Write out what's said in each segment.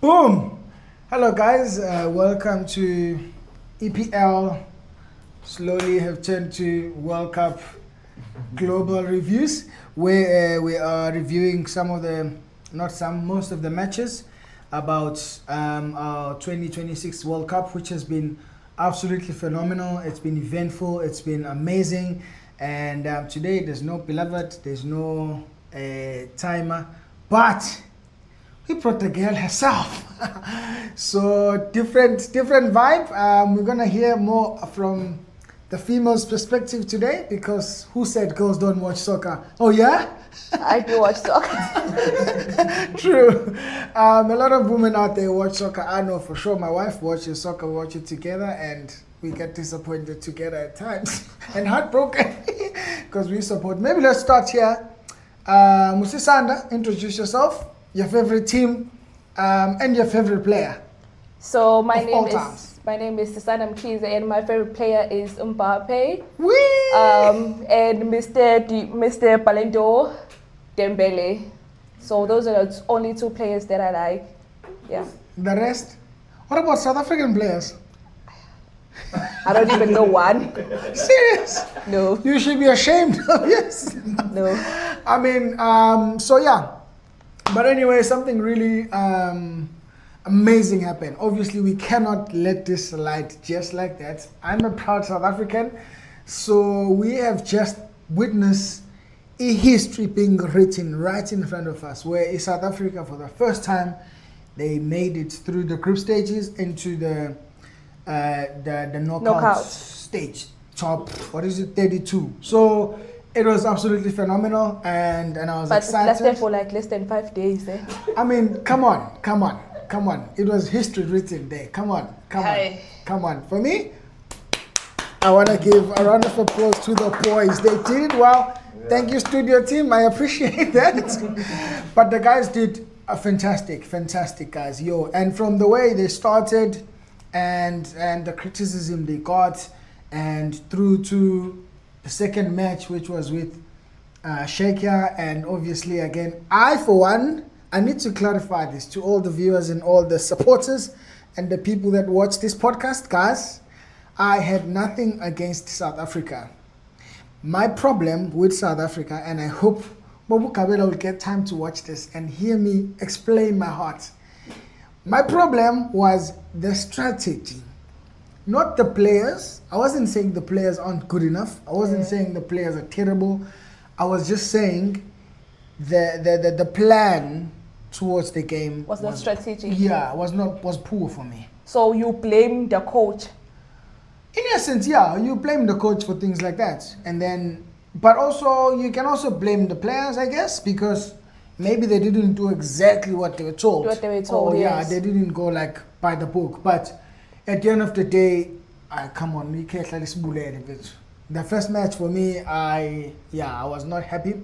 Boom! Hello, guys. Welcome to EPL. Slowly have turned to World Cup global reviews, where we are reviewing most of the matches about our 2026 World Cup, which has been absolutely phenomenal. It's been eventful. It's been amazing. And today, there's no beloved. There's no timer, but we brought the girl herself. So different vibe. We're gonna hear more from the female's perspective today, because who said girls don't watch soccer? Oh yeah? I do watch soccer. True. A lot of women out there watch soccer. I know for sure. My wife watches soccer. We watch it together, and we get disappointed together at times and heartbroken because we support. Maybe let's start here. Musisanda, introduce yourself, your favorite team, and your favorite player. So my name is Sisana Mkhize, and my favorite player is Mbappe. Whee! And Mr. Ballon Dembele. So those are the only two players that I like. Yeah. The rest? What about South African players? I don't even know one. Serious? No. You should be ashamed. Yes. No. I mean, so yeah. But anyway, something really amazing happened. Obviously, we cannot let this slide just like that. I'm a proud South African. So we have just witnessed a history being written right in front of us, where in South Africa, for the first time, they made it through the group stages into the knockout stage, top 32. So it was absolutely phenomenal, and I was excited. But it lasted for like less than 5 days. I mean, come on. It was history written there. Come on. For me, I want to give a round of applause to the boys. They did it well. Yeah. Thank you, studio team. I appreciate that. But the guys did a fantastic guys. And from the way they started and the criticism they got, and through to the second match, which was with Sheikha, and obviously again, for one, I need to clarify this to all the viewers and all the supporters and the people that watch this podcast, guys. I had nothing against South Africa. My problem with South Africa, and I hope Bobu Kabela will get time to watch this and hear me explain my heart. My problem was the strategy, not the players. I wasn't saying the players aren't good enough. I wasn't saying the players are terrible. I was just saying the plan towards the game was not strategic. Yeah, was poor for me. So you blame the coach? In essence, yeah, you blame the coach for things like that, but also you can also blame the players, I guess, because maybe they didn't do exactly what they were told. Yes. They didn't go like by the book. But at the end of the day, come on, we can't let this bullet. The first match for me, I was not happy,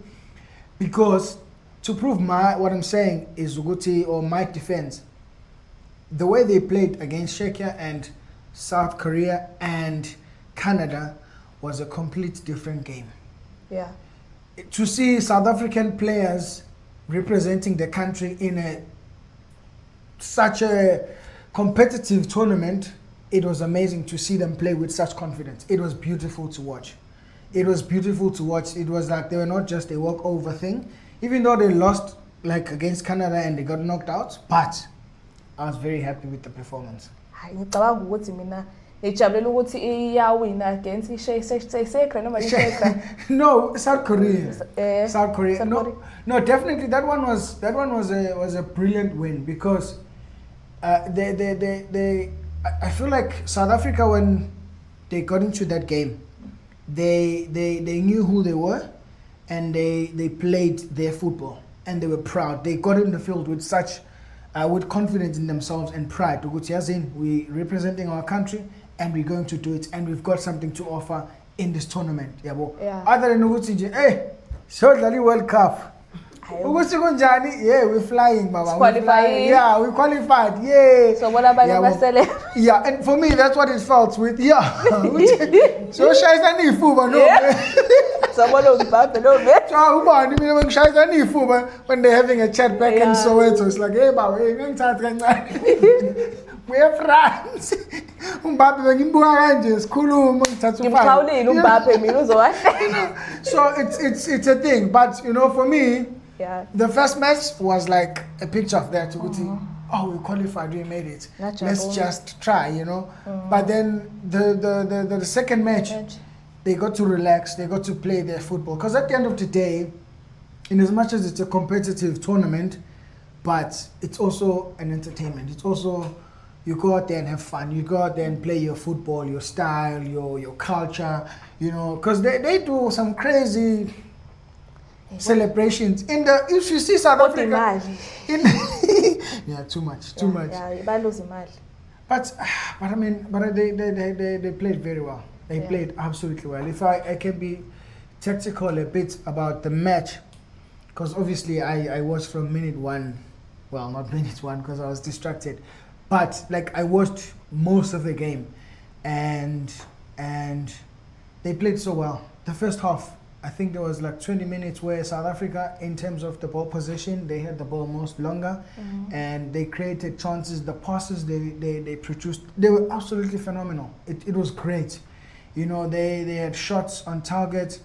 because to prove what I'm saying is Uguti or my defense, the way they played against Czechia and South Korea and Canada was a complete different game. Yeah. To see South African players representing the country in such a competitive tournament, it was amazing to see them play with such confidence. It was beautiful to watch. It was like they were not just a walkover thing, even though they lost like against Canada and they got knocked out, but I was very happy with the performance. No, South Korea. No, definitely that one was a brilliant win, because I feel like South Africa, when they got into that game, they knew who they were, and they played their football, and they were proud. They got in the field with such with confidence in themselves and pride. We representing our country, and we're going to do it, and we've got something to offer in this tournament. Yeah. Other than hey, Shortly World Cup. Yeah, we're flying, Baba. We qualified. Yeah. So what about Yeah, and for me, that's what it felt with. Yeah. So shy no. Someone of Mbappe, no man. When they're having a chat back in Soweto, it's like, hey, we're France. So it's a thing. But for me, the first match was like a picture of that. Oh, we qualified, we made it. Let's just try, But then the second match, they got to relax, they got to play their football. Because at the end of the day, in as much as it's a competitive tournament, but it's also an entertainment. It's also, you go out there and have fun. You go out there and play your football, your style, your culture, because they do some crazy celebrations. If you see South Africa, too much. But I mean, they played very well. They played absolutely well. If I can be tactical a bit about the match, because obviously I watched from minute one. Well, not minute one because I was distracted, but like I watched most of the game, and they played so well. The first half, I think there was like 20 minutes where South Africa, in terms of the ball possession, they had the ball most longer, and they created chances. The passes they produced, they were absolutely phenomenal. It was great, they had shots on target,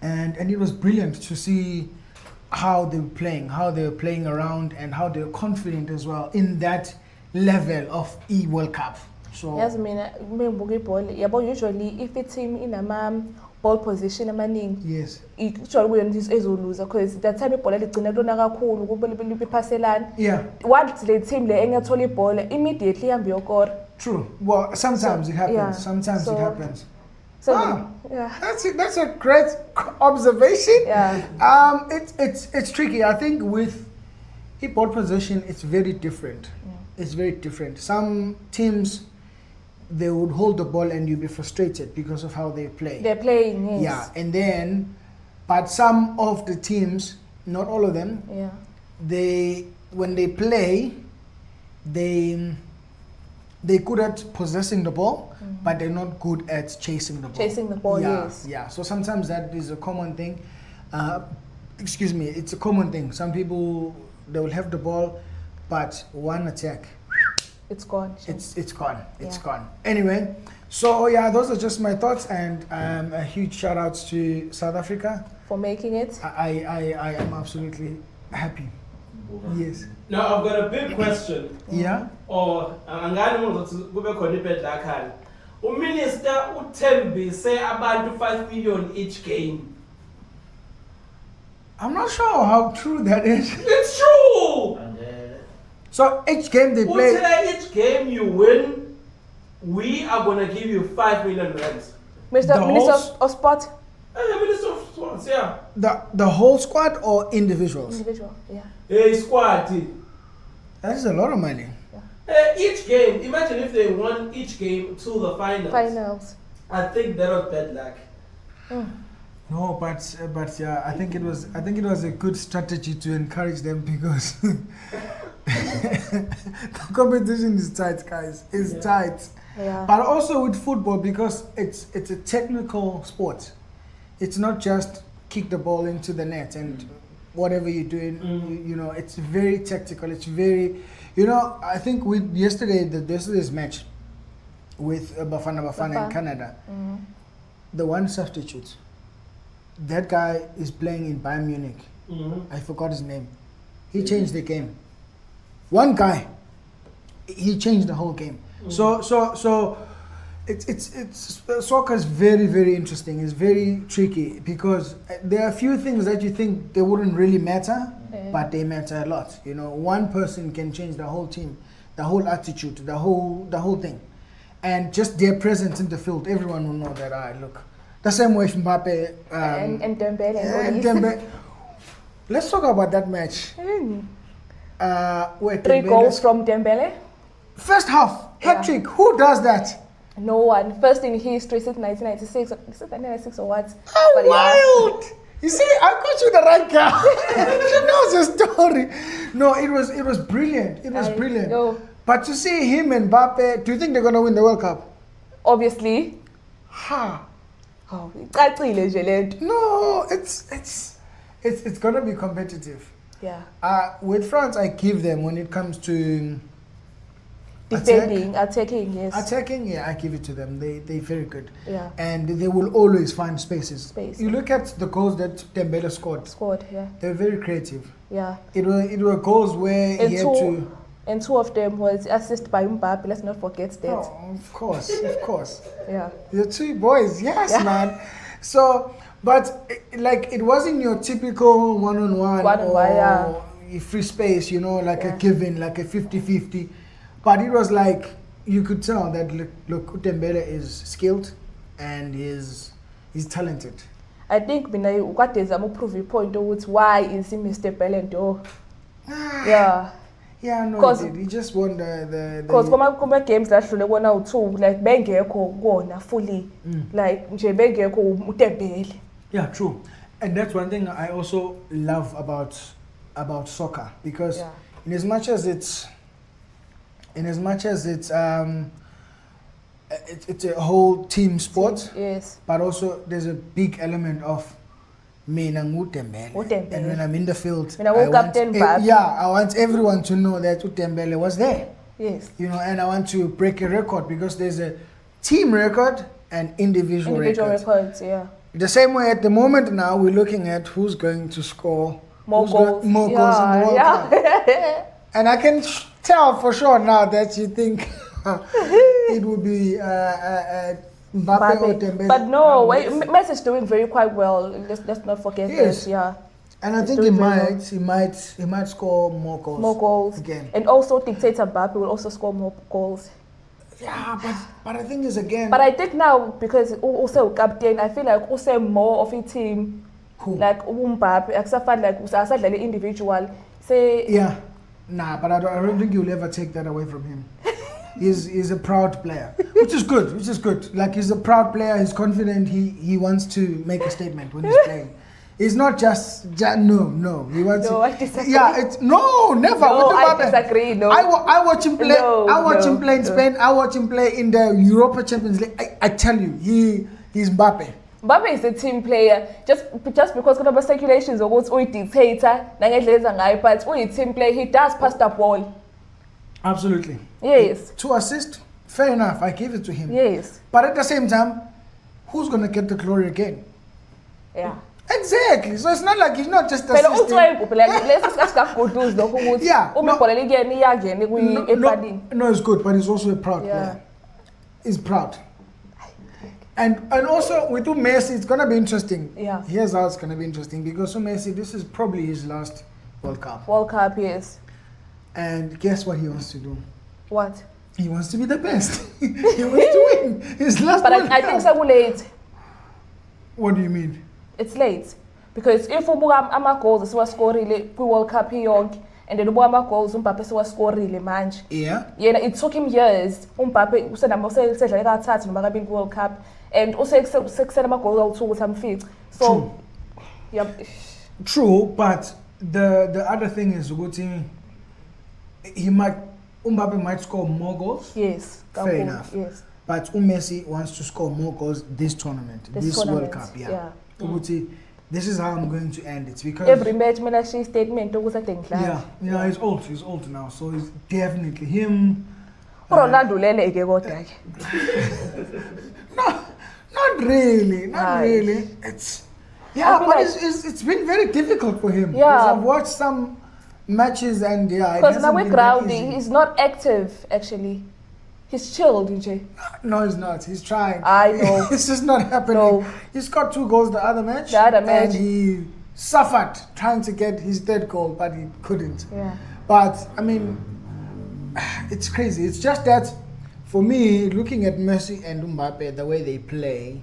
and it was brilliant to see how they were playing around, and how they were confident as well in that level of World Cup. So yes, usually if a team in a ball position yes, ezoluza because that time ibhola ligcina lona kakhulu kuphaselana. Yeah. Once the team le engathola ibhola immediately ihambe yokora. True. Well, sometimes it happens. Yeah. Sometimes it happens. So That's a great observation. Yeah. It's tricky. I think with ball position, it's very different. It's very different. Some teams, they would hold the ball and you'll be frustrated because of how they play. They're playing, yes. Yeah, and then, but some of the teams, not all of them, when they play, they're good at possessing the ball, but they're not good at chasing the ball. Chasing the ball, yes. Yeah, so sometimes that is a common thing. It's a common thing. Some people, they will have the ball, but one attack, it's gone. It's gone. It's gone. Anyway, so those are just my thoughts, and a huge shout out to South Africa for making it. I am absolutely happy. Yes. Now I've got a big question. Yeah. Angani ukuthi kube khona ibhedla lakhani. Uminister uthembise abantu 5 million each game. I'm not sure how true that is. It's true. So each game they play. Each game you win, we are gonna give you 5 million rands. Minister of Sport. Minister of Sports, yeah. The whole squad or individuals? Individual, yeah. Squad. That is a lot of money. Each game, imagine if they won each game to the finals. I think that was bad luck. No, but yeah, I think it was a good strategy to encourage them, because the competition is tight, guys. It's tight. Yeah. But also with football, because it's a technical sport. It's not just kick the ball into the net and whatever you're doing, it's very tactical. It's very, I think with yesterday's match with BafanaBafana in Canada, the one substitute, that guy is playing in Bayern Munich. I forgot his name. He changed the game. One guy, he changed the whole game. So it's soccer is very, very interesting. It's very tricky, because there are a few things that you think they wouldn't really matter, but they matter a lot. One person can change the whole team, the whole attitude, the whole thing, and just their presence in the field. Everyone will know that. Look, the same way Mbappe and Dembele. Let's talk about that match. 3 goals from Dembele. First half, hat-trick. Who does that? No one. First in history since 1996. Is it 1996 or what? How wild! You see, I got you the right guy. She knows the story. No, it was brilliant. It was brilliant. No. But to see him and Mbappe, do you think they're going to win the World Cup? Obviously. Oh, icacile nje lento. No, it's gonna be competitive. Yeah. With France, I give them when it comes to Defending, attacking, yes. attacking. Yeah, I give it to them. They're very good. Yeah. And they will always find spaces. Space. You look at the goals that Dembele scored. Yeah. They're very creative. Yeah. It were goals where he had to. And two of them was assisted by Mbappe. Let's not forget that. Oh, of course, of course. Yeah. The two boys, yes, Yeah. man. So, but like it wasn't your typical one-on-one One-on-one, yeah. or free space, you know, like Yeah. a given, like a 50-50. But it was like you could tell that look Dembele is skilled and he's talented. I think mina ukade zama prove point ukuthi why is he Mr. Ballon d'Or. Yeah. Yeah, no, Cause- he did. He just won the Because kuma games la hlule kona u2 like bengekho kona fully. Like nje bengekho uDembele. Yeah, true. And that's one thing I also love about soccer because Yeah. in as much as it's a whole team sport, Yes. but also there's a big element of mina nguDembele. uDembele. And when I'm in the field, Mina I want ngu-Captain Mbappe. I want everyone to know that uDembele was there. Yes. You know, and I want to break a record because there's a team record and individual record. records, yeah. The same way at the moment now we're looking at who's going to score More goals. more goals in the World Cup. And I can tell for sure now that you think it would be Mbappe or Dembele. But no, Messi is doing quite well. Let's not forget Yes. that. Yeah. And I He's think doing very he might score more goals. More goals. Again. And also Dictator Mbappe will also score more goals. Yeah, but I think it's again. But I think now because also captain, I feel like also more of a team. Who? Like Mbappe, akusafani like usadlala individual. Say Yeah. Nah, but I don't think you'll ever take that away from him. He's a proud player, which is good. Like he's a proud player. He's confident. He wants to make a statement when he's playing. It's not just no. He wants. No, I disagree. Yeah, it's no, never. No, With I Mbappe. disagree. No. I watch him play. No, I watch no, him play in no. Spain. I watch him play in the Europa Champions League. I tell you, he's Mbappe. Mbappe is a team player. Just because kuna speculations ukuthi uyi-dictator nangendlela ngayo, but uyi-team player. He does pass the ball. Absolutely. Yes. 2 assists, fair enough. I give it to him. Yes. But at the same time, who's gonna get the glory again? Yeah. Exactly. So it's not like he's not just Phela assisting. uThwebo phela lesi sikaGoodlu's lokho ukuthi Yeah, uma no. ibhola likuyena iyangena epadini. No, it's good, but he's also a proud Yeah. player. He's proud. And also with Messi, it's gonna be interesting. Yeah. Here's how it's gonna be interesting because Messi, this is probably his last World Cup. World Cup, yes. And guess what he wants to do? What? He wants to be the best. He wants to win his last But World I Cup. think so late. What do you mean? It's late. Because if ubuka ama-goals siwaskorile kwi-World Cup iyonke and then ubuka ama-goals uMbappe siwaskorile manje. Yeah. Yena it took him years. uMbappe usedlale kathathu noma kabili ku-World Cup and usekusele ama-goals awu-2 ukuthi amfice. So True. yeah. True, but the other thing is ukuthi Mbappe might score more goals. Yes. Fair kakhulu, enough. Yes. But Messi wants to score more goals this tournament, this World tournament, Cup, yeah. yeah. Ukuthi, this is how I'm going to end it because Every match mina she statement ukuthi ade ngidlala. yeah, you know, he's old now, so it's definitely him. uRonaldo lele ke kodwa ke. Not really. Right. It's I yeah, feel but like- it's been very difficult for him. Yeah. Because I've watched some matches and yeah, it Because hasn't now we're been that grounding, easy. he's not active actually. He's chilled, DJ. No, he's not. He's trying. I know. It's just not happening. No. He scored 2 goals the other match. The other match. And he suffered trying to get his 3rd goal, but he couldn't. Yeah. But, I mean, it's crazy. It's just that, for me, looking at Messi and Mbappe, the way they play,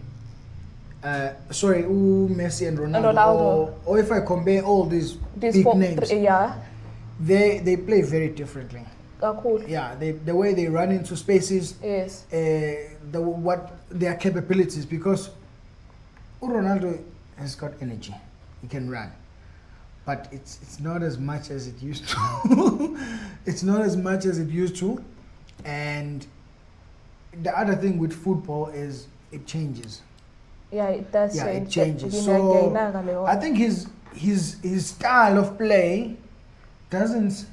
Messi and Ronaldo, Ronaldo. Or if I compare all these big names, Yeah. they play very differently. Cool. Yeah, the way they run into spaces, Yes. what their capabilities, because Ronaldo has got energy, he can run, but it's not as much as it used to. It's not as much as it used to, and the other thing with football is it changes. Yeah, it does Yeah, change. it changes. Ngina- So ngiyayinaka leyo. I think his style of play doesn't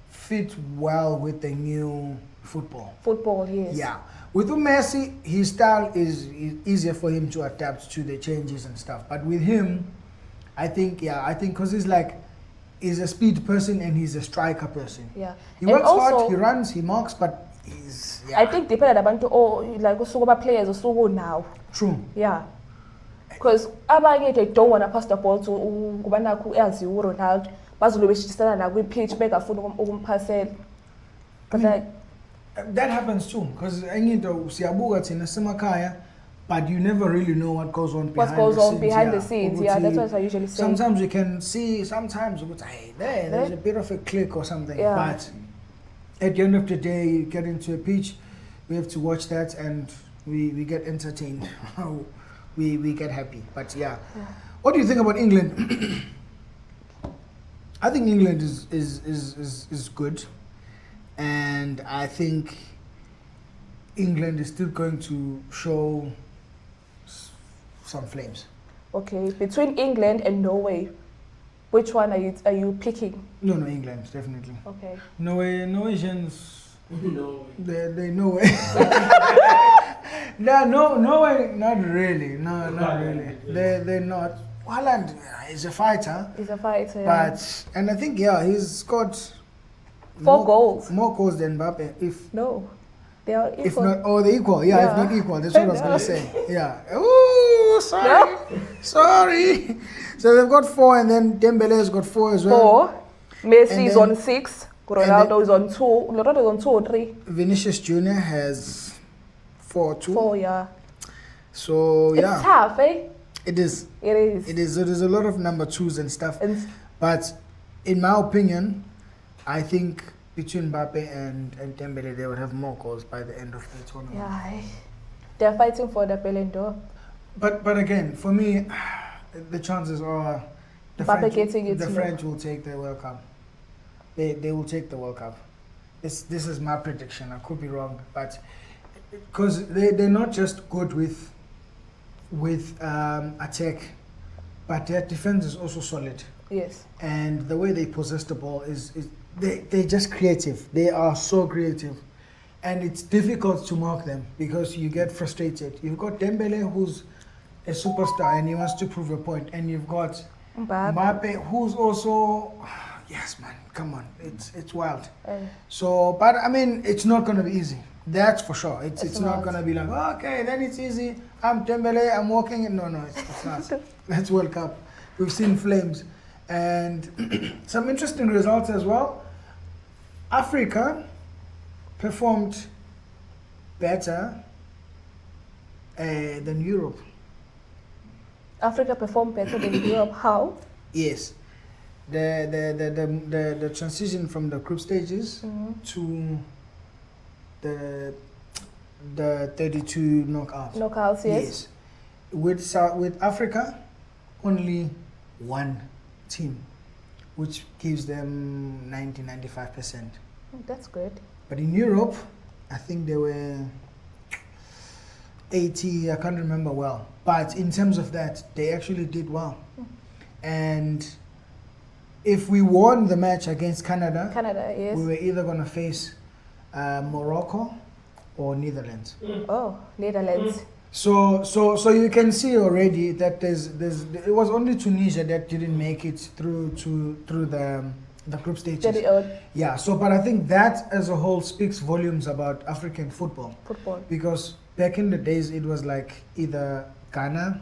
fit well with the new football. Football, yes. Yeah. With Messi, his style is easier for him to adapt to the changes and stuff. But with him, I think because he's a speed person and he's a striker person. Yeah. He And works hard, also- he runs, he marks, but he's I think dependent abantu like usuku players usuku now. true. Yeah. Because abanye they don't want to pass the ball to ngoba nakho uyazi uRonaldo bazolobeshisana la kwi-pitch bekafuna ukumpassela. But like That happens too, because siyabuka thina semakhaya, but you never really know what goes on behind the scenes. Yeah, that's what I usually say. Sometimes you can see, sometimes hey, there's a bit of a click or something. Yeah. But at the end of the day, you get into a pitch, we have to watch that and we get entertained. we get happy. But yeah. What do you think about England? I think England is good. And I think England is still going to show some flames. okay, between England and Norway, which one are you picking? No, England, definitely. Okay. Norwegians, No. they know way. Norway, not really. No, not really. They're not. Haaland is a fighter, He's a fighter. Yeah. and I think he's got Four goals. more goals than Mbappe. If No. They are equal. If not, they're equal. Yeah, if Yeah. not equal. That's what I was No. gonna say. Yeah. Ooh, sorry, sorry. So they've got 4, and then Dembele's got 4 as well. 4. Messi And is then- on 6. Ronaldo is on 2. Ronaldo is on 2 or 3. Vinicius Junior has 4 too. 4, yeah. So It's yeah, tough, eh? it is. It is. It is. So there's a lot of number 2s and stuff. And But in my opinion, I think between Mbappe and Dembele, they would have more goals by the end of the tournament. yeah, they're fighting for the Ballon d'Or. But again, for me, the chances are Mbappe getting it the too. French will take the World Cup. They will take the World Cup. This is my prediction. I could be wrong, but because they're not just good with attack, but their defense is also solid. Yes. And the way they possess the ball is they're just creative. They are so creative. And it's difficult to mark them because you get frustrated. You've got Dembele, who's a superstar and he wants to prove a point. And you've got Mbappe, who's also, yes, man, come on. It's wild. So, but I mean, it's not going to be easy. That's for sure. It's not going to be like, okay, then it's easy. I'm Dembele, I'm walking. No, it's not. That's World Cup. We've seen flames. And some interesting results as well. Africa performed better than Europe. Africa performed better than Europe. How? Yes. The transition from the group stages to the 32 knockouts. Knockouts, yes. With Africa, only one team, which gives them 95%. That's good. But in Europe, I think they were 80, I can't remember well. But in terms of that, they actually did well. And if we won the match against Canada, Yes. we were either going to face Morocco or Netherlands. Oh, Netherlands. So you can see already that it was only Tunisia that didn't make it through the group stages. Very odd. Yeah. So, but I think that as a whole speaks volumes about African football. Because back in the days, it was like either Ghana,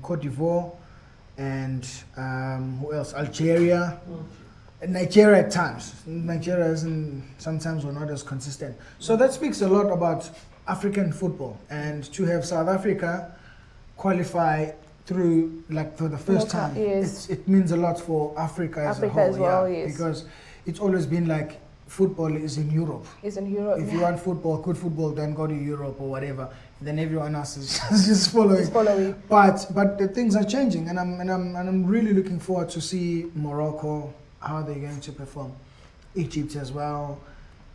Cote d'Ivoire, and who else? Algeria. Nigeria at times. Nigeria sometimes were not as consistent. So that speaks a lot about African football, and to have South Africa qualify through like for the first time, yes. it means a lot for Africa as a whole. As well, yes. Because it's always been like football is in Europe. Is in Europe. If you want football, good football, then go to Europe or whatever. Then everyone else is just following. But the things are changing, and I'm really looking forward to see Morocco, how they're going to perform, Egypt as well,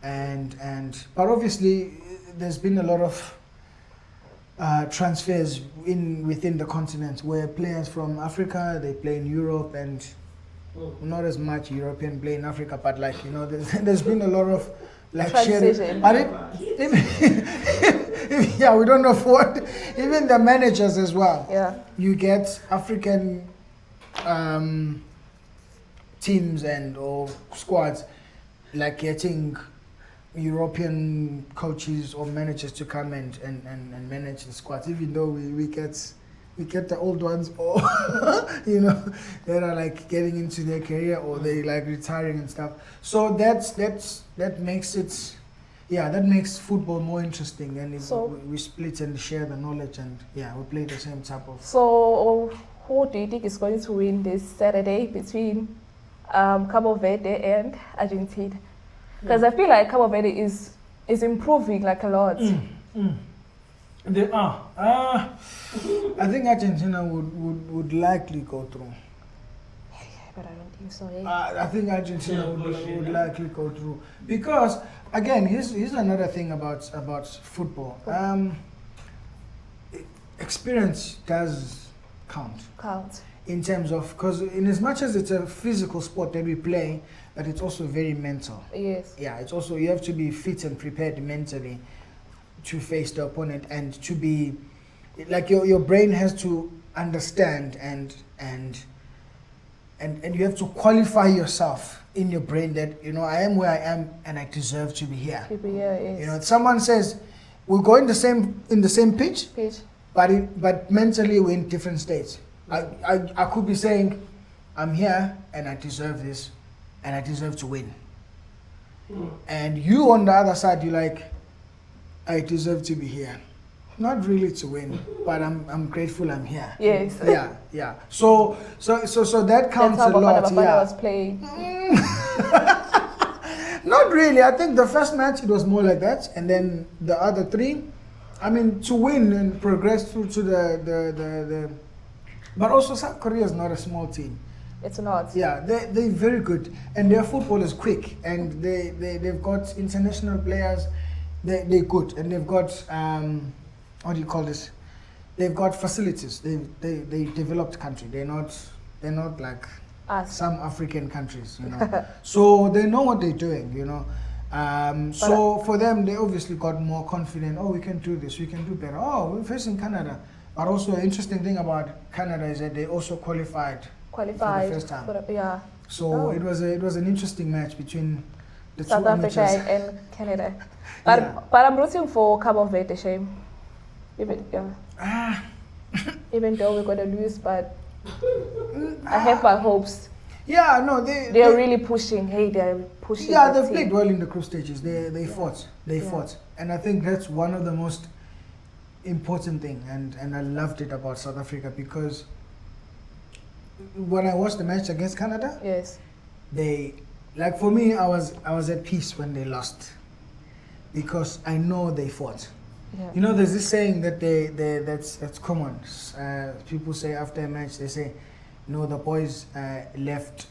and but obviously there's been a lot of transfers within the continent, where players from Africa, they play in Europe, and not as much European play in Africa, but like, you know, there's been a lot of like sharing. But yeah, we don't afford even the managers as well. Yeah. You get African teams or squads like getting European coaches or managers to come and manage the squads, even though we get the old ones, or you know, that are like getting into their career or they like retiring and stuff. So that makes it, yeah, that makes football more interesting, and we split and share the knowledge, and yeah, we play the same type of. So who do you think is going to win this Saturday between Cabo Verde and Argentina? Because I feel like Cabo Verde is improving like a lot. They are. I think Argentina would likely go through. But I don't think so. I think Argentina would likely go through, because again, here's another thing about football. Experience does count. In terms of, because in as much as it's a physical sport that we play, but it's also very mental. Yes. Yeah, it's also, you have to be fit and prepared mentally to face the opponent, and to be like your brain has to understand and you have to qualify yourself in your brain that, you know, I am where I am and I deserve to be here. Yes. You know, if someone says we'll go in the same pitch. But mentally we're in different states. I could be saying I'm here and I deserve this and I deserve to win. And you on the other side, you're like, I deserve to be here. Not really to win, but I'm grateful I'm here. Yes. Yeah. So that counts That's how a lot. BafanaBafana was playing. Not really. I think the first match it was more like that, and then the other three, I mean, to win and progress through to the but also South Korea is not a small team. It's not. Yeah, they're very good, and their football is quick, and they've got international players. They're good, and they've got what do you call this? They've got facilities. They developed country. They're not like some African countries, you know. So they know what they're doing, you know. So for them, they obviously got more confident. Oh, we can do this. We can do better. Oh, we're facing Canada. But also, an interesting thing about Canada is that they also qualified for the first time. So it was an interesting match between the South two Africa amateurs. and Canada. But I'm rooting for Cabo Verde, shame. Even though we're gonna lose, but I have my hopes. Yeah, no, they're really pushing. They're pushing. Yeah, they played well in the group stages. They fought. They fought, and I think that's one of the most important thing. And I loved it about South Africa, because when I watched the match against Canada, yes, they, like, for me, I was at peace when they lost, because I know they fought. Yeah. You know, there's this saying that that's common. People say after a match, they say, no, the boys left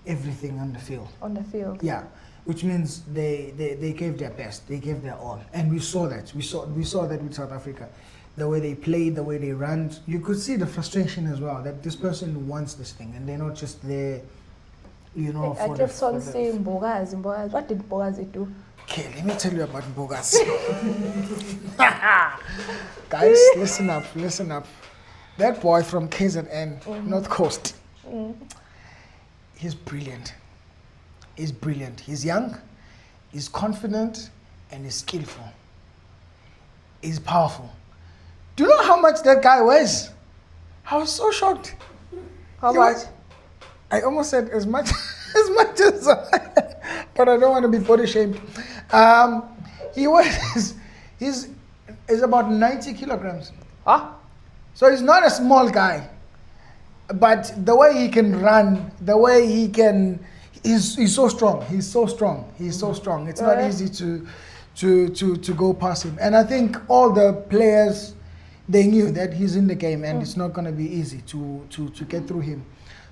everything on the field. On the field. Yeah, which means they gave their best, they gave their all, and we saw that. We saw that with South Africa, the way they played, the way they ran. You could see the frustration as well, that this person wants this thing, and they're not just there, you know. I kept on saying Bogazi. What did Bogazi do? Okay, let me tell you about Bogazi. Guys, listen up. That boy from KZN, North Coast, he's brilliant. He's young, he's confident, and he's skillful. He's powerful. Do you know how much that guy weighs? I was so shocked. How much? I almost said as much as but I don't want to be body shamed. He's about 90 kilograms. Huh? So he's not a small guy, but the way he can run, the way he can, he's so strong. He's so strong. It's not easy to go past him. And I think all the players, they knew that he's in the game, and it's not going to be easy to get through him.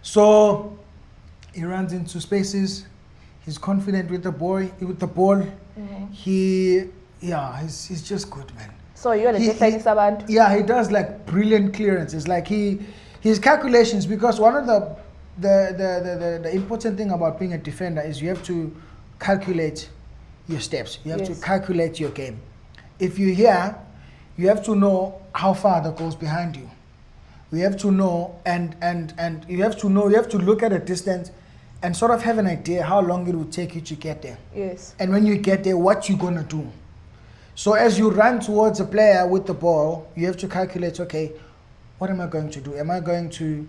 So he runs into spaces. He's confident with the ball. He's just good, man. So you're the defending abantu. Yeah, he does like brilliant clearances. Like his calculations, because one of the important thing about being a defender is you have to calculate your steps. You have to calculate your game. If you're here, you have to know how far the goal's behind you. You have to know and you have to look at a distance and sort of have an idea how long it will take you to get there. Yes. And when you get there, what you're gonna do. So as you run towards a player with the ball, you have to calculate, okay, what am I going to do? Am I going to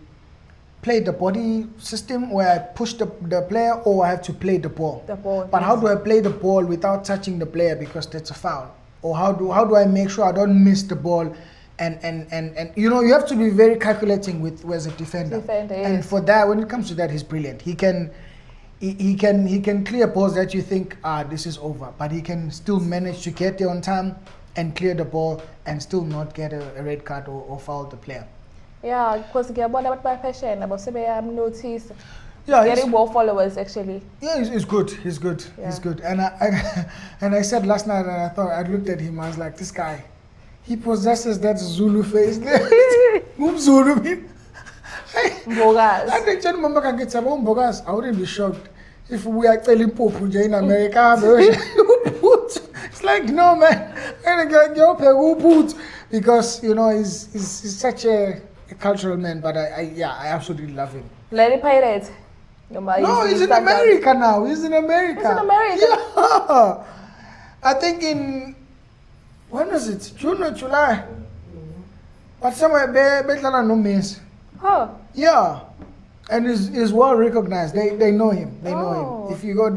play the body system where I push the player, or I have to play the ball? The ball. But how do I play the ball without touching the player, because that's a foul? Or how do I make sure I don't miss the ball? And you know, you have to be very calculating as a defender. Yes. And for that, when it comes to that, he's brilliant. He can clear balls that you think, this is over, but he can still manage to get there on time and clear the ball and still not get a red card or foul the player. Yeah, because ngiyabona abantu bayapashena notice. Yeah, getting more followers actually. Yeah, he's good. He's good. Yeah. He's good. And I said last night, and I looked at him, I was like, this guy, he possesses that Zulu face. Zulu. Mbogas. I think Mama can get some Mbogas. I wouldn't be shocked if we are telling Pope in America. It's like, no, man. Because, you know, he's such a cultural man. But I absolutely love him. Lady Pirate. No, he's in America now. He's in America. He's in America? Yeah. I think when was it? June or July? But somewhere, better no means. Huh. Yeah. And he's well recognized. They know him. They know Oh. him. If you go,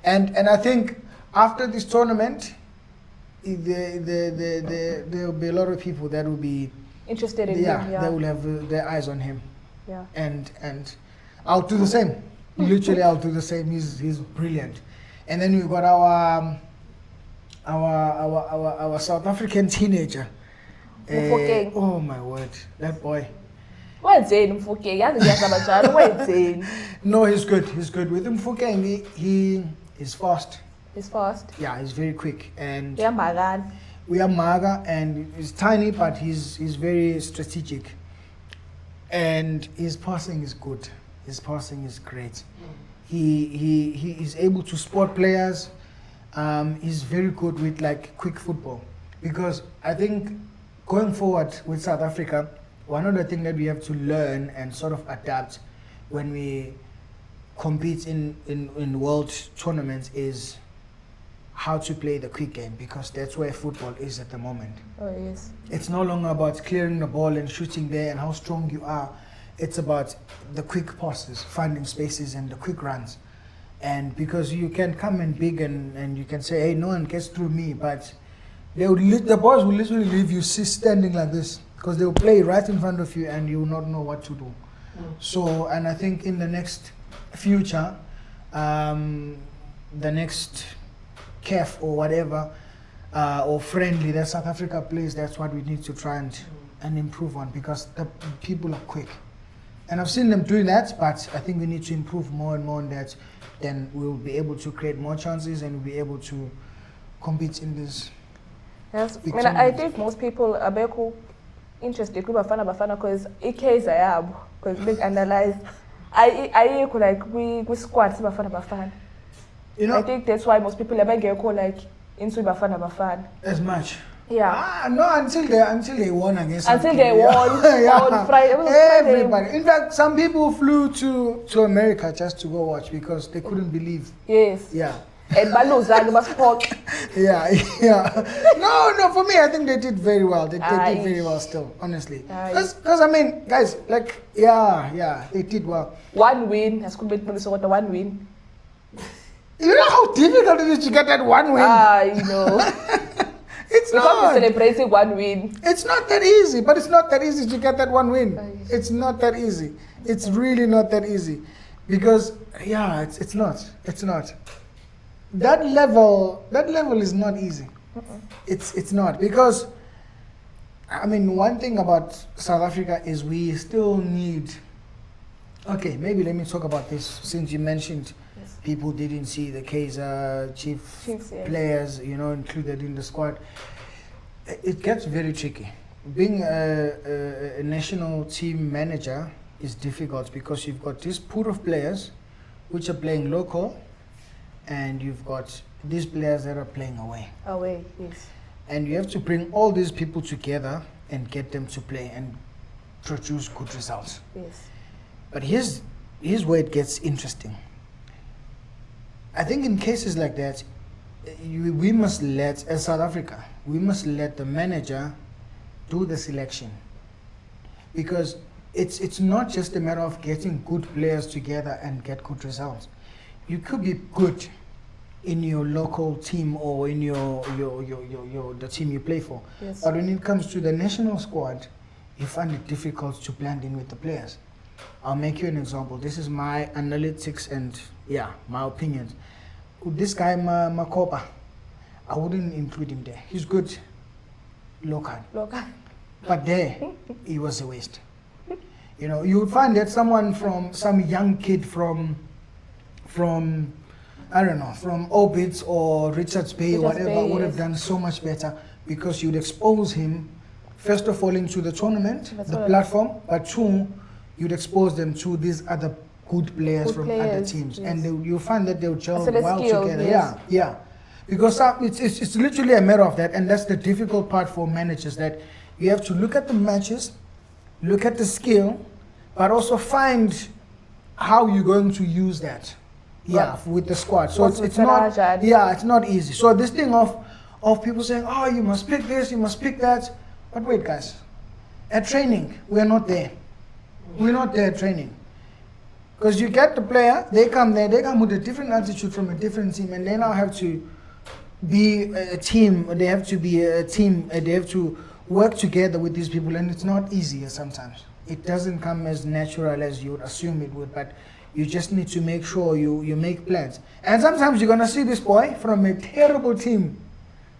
And I think after this tournament, there will be a lot of people that will be interested in him. Yeah. They will have their eyes on him. Yeah. And I'll do the same. Literally, I'll do the same. He's brilliant. And then we've got our South African teenager. Mfokeng. Oh my word, that boy. Wenzeni Mfokeng? Yazi ngiyazabanjani wenzeni? No, he's good. He's good. With Mfokeng, he is fast. He's fast. Yeah, he's very quick. And Uyamagana. we are Maga, and he's tiny, but he's very strategic. And his passing is good. His passing is great. He is able to spot players. He's very good with like quick football, because I think going forward with South Africa, one of the things that we have to learn and sort of adapt when we compete in world tournaments is how to play the quick game, because that's where football is at the moment. Oh yes. It's no longer about clearing the ball and shooting there and how strong you are. It's about the quick passes, finding spaces and the quick runs. And because you can come in big and you can say, hey, no one gets through me, but the boys will literally leave you standing like this, because they will play right in front of you and you will not know what to do. So, and I think in the next future, the next CAF or whatever, or friendly that South Africa plays, that's what we need to try and improve on, because the people are quick. And I've seen them doing that, but I think we need to improve more and more on that. Then we'll be able to create more chances and we'll be able to compete in this. Yes, I think most people are very interested in BafanaBafana because it case I have, because they analyze. I like we squad BafanaBafana. You know, I think that's why most people are very like into BafanaBafana. As much. Yeah. No, until they won against. Until they won. Yeah. On Friday. Everybody. In fact, some people flew to America just to go watch because they couldn't believe. Yes. Yeah. And Baluzan was pork. Yeah. No, for me, I think they did very well. They did very well still, honestly. Because I mean, guys, like, they did well. One win. As could be one win. You know how difficult it is to get that one win? You know. It's we not. We're celebrating one win. It's not that easy, but it's not that easy to get that one win. It's not that easy. It's really not that easy. Because, it's not. It's not. That level is not easy. It's not. Because, I mean, one thing about South Africa is we still need... Okay, maybe let me talk about this, since you mentioned people didn't see the Kaizer Chiefs yeah. players, included in the squad. It gets very tricky. Being a national team manager is difficult because you've got this pool of players which are playing local, and you've got these players that are playing away. Away, yes. And you have to bring all these people together and get them to play and produce good results. Yes. But here's where it gets interesting. I think in cases like that, we must let, as South Africa, we must let the manager do the selection. Because it's not just a matter of getting good players together and get good results. You could be good in your local team or in the team you play for. Yes. But when it comes to the national squad, you find it difficult to blend in with the players. I'll make you an example. This is my analytics and my opinions. This guy, Makopa, I wouldn't include him there. He's good local. Local. But there, he was a waste. You know, you would find that someone from, some young kid from I don't know, from Obits or Richards Bay or whatever, Bay, would have yes. done so much better because you'd expose him, first of all, into the tournament, That's the right. platform, but two, you'd expose them to these other good players Good from other players, teams. yes. And you'll find that they'll gel So the well skill, together. yes. Yeah. Because it's literally a matter of that, and that's the difficult part for managers, that you have to look at the matches, look at the skill, but also find how you're going to use that. With the squad. So What's it's with not Siraj and- it's not easy. So this thing of people saying, oh, you must pick this, you must pick that. But wait, guys, at training, we're not there. We're not there at training. Because you get the player, they come there, they come with a different attitude from a different team, and they now have to be a team, they have to be a team, they have to work together with these people, and it's not easy sometimes. It doesn't come as natural as you would assume it would, but you just need to make sure you make plans. And sometimes you're gonna see this boy from a terrible team,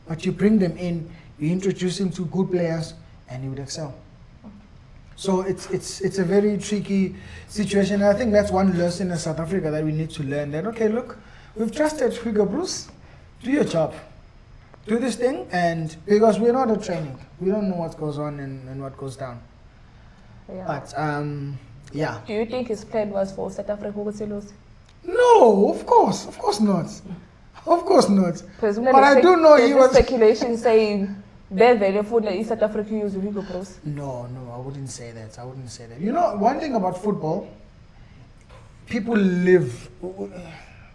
but you bring them in, you introduce him to good players, and he would excel. So it's a very tricky situation. I think that's one lesson in South Africa that we need to learn. That okay, look, we've trusted Hugo Bruce, do your job, do this thing, and because we're not at training, we don't know what goes on and what goes down. Yeah. But Do you think his plan was for South Africa to lose? no, of course not, of course not. Because But I do know he was. speculation saying they're very full like South Africa use Hugo Bros. No, I wouldn't say that. You know, one thing about football, people live.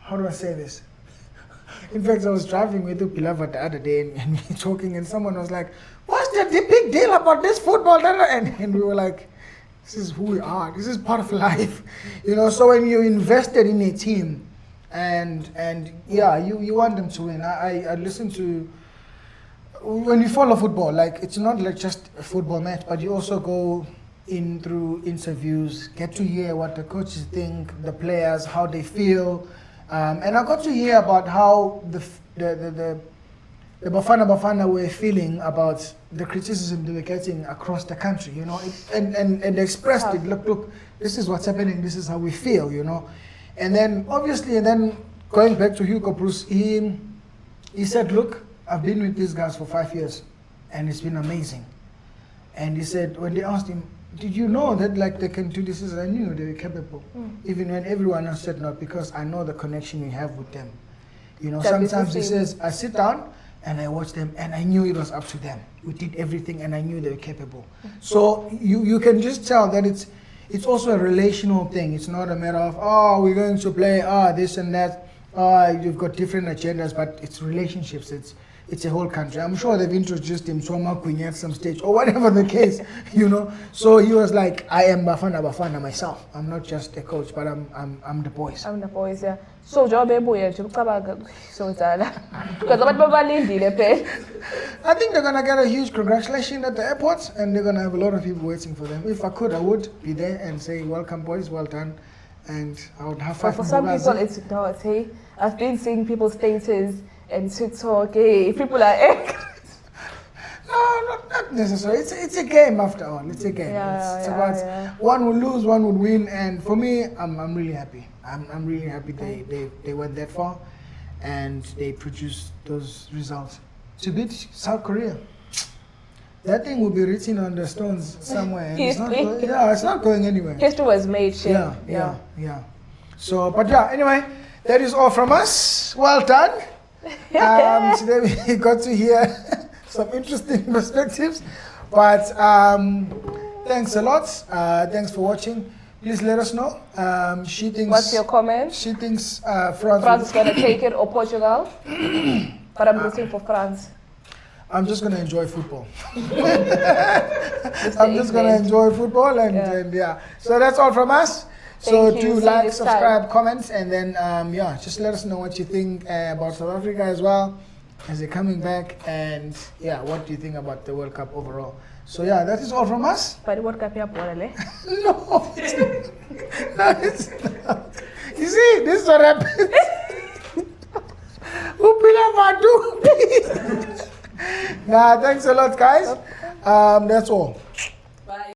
How do I say this? In fact, I was driving with Upilava the other day and we talking, and someone was like, "What's the big deal about this football?" And we were like, "This is who we are. This is part of life." You know. So when you invested in a team, and you want them to win. I listen to. When you follow football, like it's not like just a football match, but you also go in through interviews, get to hear what the coaches think, the players, how they feel, and I got to hear about how the BafanaBafana were feeling about the criticism they were getting across the country, you know, and they expressed it. Look, this is what's happening. This is how we feel, you know, and then obviously, and then going back to Hugo Bruce, he said, look. I've been with these guys for 5 years, and it's been amazing. And he said, when they asked him, did you know that like they can do this? He said, I knew they were capable. Even when everyone else said not, because I know the connection we have with them. You know, That sometimes he is the says, I sit down and I watch them, and I knew it was up to them. We did everything, and I knew they were capable. So you can just tell that it's also a relational thing. It's not a matter of, oh, we're going to play, this and that. You've got different agendas, but it's relationships. It's a whole country. I'm sure they've introduced him to Amakwini at some stage, or whatever the case, you know. So he was like, I am BafanaBafana myself. I'm not just a coach, but I'm the boys. I'm the boys, yeah. So njengoba ebuya nje ucabanga sozala. Because abantu babalindile phela. I think they're gonna get a huge congratulation at the airport, and they're gonna have a lot of people waiting for them. If I could, I would be there and say, welcome boys, well done. And I would have But five for some more people guys. it's not, hey. I've been seeing people's status and TikTok, hey, people are angry. No, not necessarily. It's a game after all. It's a game. It's about one will lose, one will win, and for me, I'm really happy. I'm really happy they went that far, and they produced those results. To beat South Korea, That thing will be written on the stones somewhere. And it's not History. it's not going anywhere. History was made, Shane. Yeah. So, but yeah, anyway, that is all from us. Well done. Today we got to hear some interesting perspectives. But thanks a lot. Thanks for watching. Please let us know. She thinks. What's your comment? She thinks France is gonna take it or Portugal, but I'm rooting for France. I'm just gonna enjoy football. Mr. I'm just gonna enjoy football and yeah. So that's all from us. So Thank you. do See like, you next subscribe, time. comment, and then yeah, just let us know what you think about South Africa as well as they're coming back, and yeah, what do you think about the World Cup overall? So yeah, that is all from us. But what can you No, it's not. No, it's not. You see, this is what happens. Nah, thanks a lot, guys. That's all.